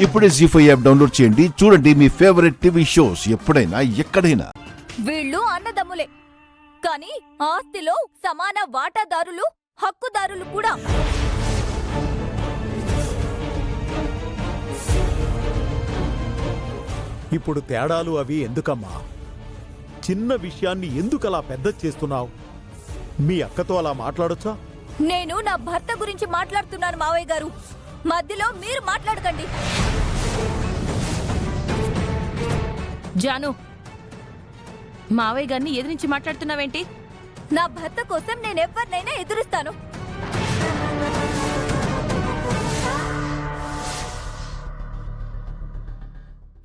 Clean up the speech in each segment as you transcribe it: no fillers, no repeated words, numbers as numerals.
ఇప్పుడే జీ5 app download చేయండి. చూడండి మీ ఫేవరెట్ టీవీ షోస్ ఎప్పుడైనా ఎక్కడైనా. వీళ్ళు అన్నదమ్ములే, కానీ ఆస్తిలో సమాన వాటాదారులు, హక్కుదారులు కూడా. ఇప్పుడు తేడాలు అవి ఎందుకమ్మా? చిన్న విషయాన్ని ఎందుకలా పెద్ద చేస్తున్నావు? మీ అక్కతో అలా మాట్లాడొచ్చా? నేను నా భర్త గురించి మాట్లాడుతున్నాను మావయ్య గారు, మధ్యలో మీరు మాట్లాడకండి. జాను, మావయ్య గారిని ఎదిరించి మాట్లాడుతున్నావేంటి? నా భర్త కోసం నేను ఎవరినైనా ఎదురుస్తాను.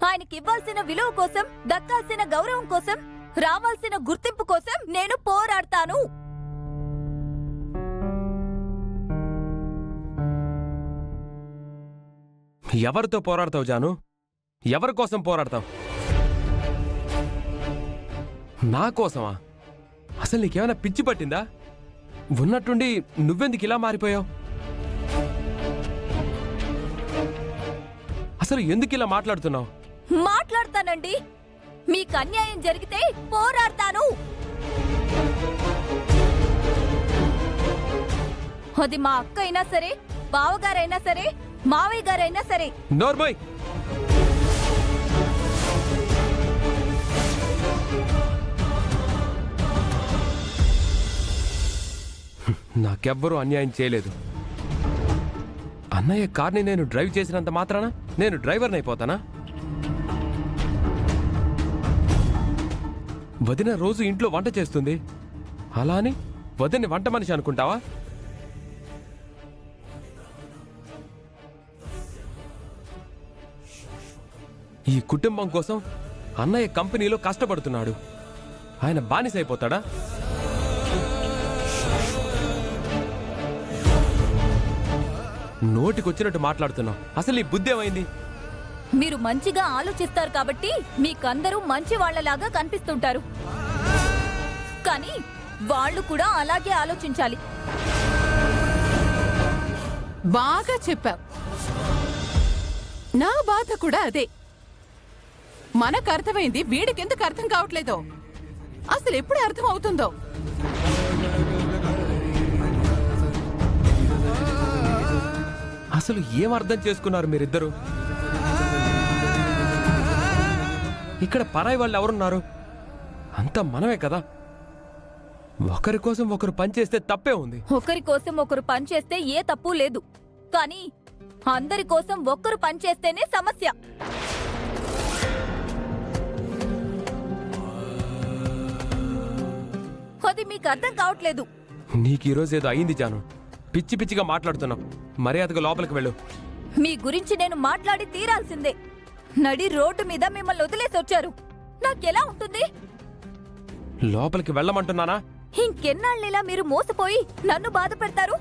ఆయనకి ఇవ్వాల్సిన విలువ కోసం, దక్కాల్సిన గౌరవం కోసం, రావాల్సిన గుర్తింపు కోసం నేను పోరాడతాను. ఎవరితో పోరాడతావు జాను? ఎవరి కోసం పోరాడతావు? నా కోసమా? అసలు నీకేమైనా పిచ్చి పట్టిందా? ఉన్నట్టుండి నువ్వెందుకు ఇలా మారిపోయావు? అసలు ఎందుకు ఇలా మాట్లాడుతున్నావు? మాట్లాడతానండి. మీకు అన్యాయం జరిగితే పోరాడతాను. అది మా అక్క అయినా సరే, బావగారైనా సరే, మావయ్య గారైనా సరే. నోర్మోయ్! నాకెవ్వరూ అన్యాయం చేయలేదు. అన్నయ్య కార్ని నేను డ్రైవ్ చేసినంత మాత్రాన నేను డ్రైవర్ని అయిపోతానా? వదిన రోజు ఇంట్లో వంట చేస్తుంది, అలా అని వదిన్ని వంట మనిషి అనుకుంటావా? ఈ కుటుంబం కోసం అన్నయ్య కంపెనీలో కష్టపడుతున్నాడు, ఆయన బానిస అయిపోతాడా? నోటికొచ్చినట్టు మాట్లాడుతున్నావు. అసలు ఈ బుద్ధి ఏమైంది? మీరు మంచిగా ఆలోచిస్తారు కాబట్టి మీకందరూ మంచి వాళ్లలాగా కనిపిస్తుంటారు, కానీ వాళ్ళు కూడా అలాగే ఆలోచించాలి. బాగా చెప్పావు. నా బాధ కూడా అదే. మనకు అర్థమైంది, వీడికెందుకు అర్థం కావట్లేదో, అసలు ఎప్పుడు అర్థం అవుతుందో. అసలు ఏం అర్థం చేసుకున్నారు మీరిద్దరు? ఇక్కడ పరాయి వాళ్ళు ఎవరున్నారు? అంతా మనమే కదా. ఒకరి కోసం ఒకరు పనిచేస్తే తప్పే ఉంది. ఒకరి కోసం ఒకరు పనిచేస్తే ఏ తప్పు లేదు, కానీ అందరి కోసం ఒక్కరు పనిచేస్తేనే సమస్య. అది మీకు అర్థం కావట్లేదు. నీకు ఈరోజు ఏదో అయింది జాను. పిచ్చి పిచ్చిగా మాట్లాడుతున్నావు. మర్యాదగా లోపలికి వెళ్ళు. మీ గురించి నేను మాట్లాడి తీరాల్సిందే. నడి రోడ్డు మీద మిమ్మల్ని వదిలేసి వచ్చారు, నాకెలా ఉంటుంది? లోపలికి వెళ్ళమంటున్నానా? ఇంకెన్నాళ్ళిలా మీరు మోసపోయి నన్ను బాధ పెడతారు?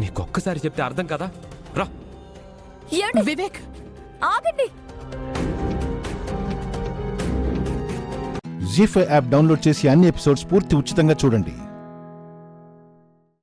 నీకొక్కసారి చెప్తే అర్థం కదా. రా. వివేక్, ఆగండి. జీ5 యాప్ డౌన్లోడ్ చేసి అన్ని ఎపిసోడ్స్ పూర్తి ఉచితంగా చూడండి.